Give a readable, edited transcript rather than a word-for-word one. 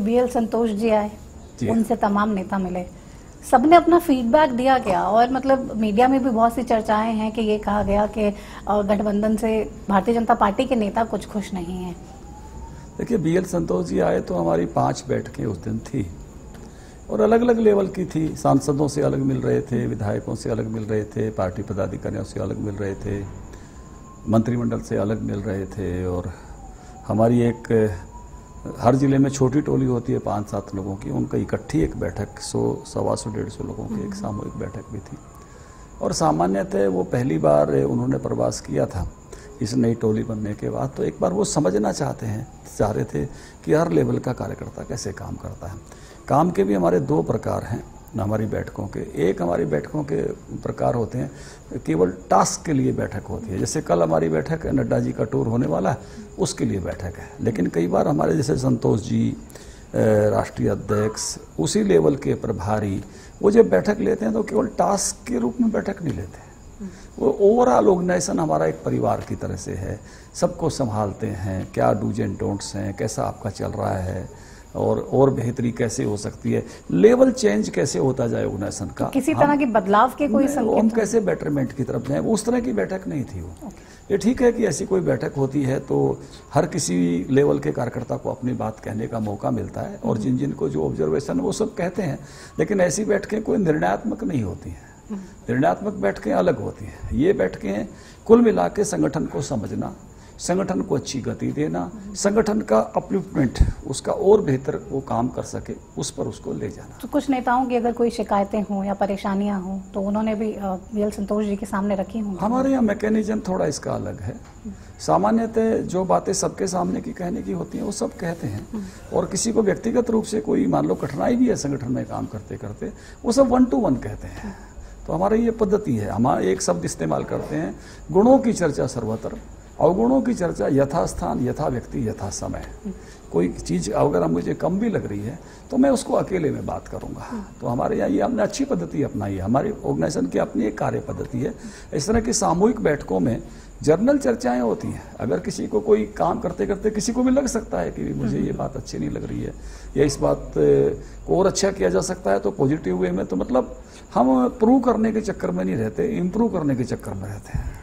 BL Santosh ji आए, उनसे तमाम नेता मिले, सबने अपना फीडबैक दिया क्या? और मतलब मीडिया में भी बहुत सी चर्चाएं हैं कि ये कहा गया कि गठबंधन से भारतीय जनता पार्टी के नेता कुछ खुश नहीं हैं। देखिए, BL संतोष जी आए तो हमारी 5 बैठकें उस दिन थी और अलग अलग लेवल की थी। सांसदों से अलग मिल रहे थे, विधायकों से अलग मिल रहे थे, पार्टी पदाधिकारियों से अलग मिल रहे थे, मंत्रिमंडल से अलग मिल रहे थे। और हमारी एक हर जिले में छोटी टोली होती है 5-7 लोगों की, उनका इकट्ठी एक बैठक 100, 125, 150 लोगों की एक सामूहिक बैठक भी थी। और सामान्यतः वो पहली बार उन्होंने प्रवास किया था इस नई टोली बनने के बाद, तो एक बार वो समझना चाह रहे थे कि हर लेवल का कार्यकर्ता कैसे काम करता है। काम के भी हमारे 2 प्रकार हैं हमारी बैठकों के। एक हमारी बैठकों के प्रकार होते हैं केवल टास्क के लिए बैठक होती है, जैसे कल हमारी बैठक है, नड्डा जी का टूर होने वाला है, उसके लिए बैठक है। लेकिन कई बार हमारे जैसे संतोष जी राष्ट्रीय अध्यक्ष, उसी लेवल के प्रभारी, वो जब बैठक लेते हैं तो केवल टास्क के रूप में बैठक नहीं लेते। वो ओवरऑल ऑर्गेनाइजेशन हमारा एक परिवार की तरह से है, सबको संभालते हैं, क्या डूज एंड डोंट्स हैं, कैसा आपका चल रहा है और बेहतरी कैसे हो सकती है, लेवल चेंज कैसे होता जाए ऑर्गेनाइजेशन का, तो किसी तरह की बदलाव के कोई संकेत हम कैसे बेटरमेंट की तरफ जाएं, उस तरह की बैठक नहीं थी वो। ये ठीक है कि ऐसी कोई बैठक होती है तो हर किसी लेवल के कार्यकर्ता को अपनी बात कहने का मौका मिलता है और जिन जिन को जो ऑब्जर्वेशन वो सब कहते हैं, लेकिन ऐसी बैठकें कोई निर्णयात्मक नहीं होती हैं। निर्णयात्मक बैठकें अलग होती हैं। ये बैठकें कुल मिला के संगठन को समझना, संगठन को अच्छी गति देना, संगठन का अपलिफ्टमेंट, उसका और बेहतर वो काम कर सके, उस पर उसको ले जाना। तो कुछ नेताओं की अगर कोई शिकायतें हों या परेशानियां हों तो उन्होंने भी BL संतोष जी के सामने रखी होंगी। हमारे यहाँ मैकेनिज्म थोड़ा इसका अलग है। सामान्यतः जो बातें सबके सामने की कहने की होती हैं वो सब कहते हैं, और किसी को व्यक्तिगत रूप से कोई मान लो कठिनाई भी है संगठन में काम करते करते, वो सब 1 to 1 कहते हैं। तो हमारी ये पद्धति है, हम एक शब्द इस्तेमाल करते हैं, गुणों की चर्चा सर्वत्र, अवगुणों की चर्चा यथास्थान, यथा व्यक्ति, यथा समय। कोई चीज़ अगर मुझे कम भी लग रही है तो मैं उसको अकेले में बात करूंगा। तो हमारे यहाँ ये हमने अच्छी पद्धति अपनाई है, हमारी ऑर्गेनाइजेशन की अपनी एक कार्य पद्धति है। इस तरह की सामूहिक बैठकों में जर्नल चर्चाएं होती हैं। अगर किसी को कोई काम करते करते किसी को भी लग सकता है कि मुझे ये बात अच्छी नहीं लग रही है या इस बात को और अच्छा किया जा सकता है, तो पॉजिटिव वे में, तो मतलब हम प्रूव करने के चक्कर में नहीं रहते, इम्प्रूव करने के चक्कर में रहते हैं।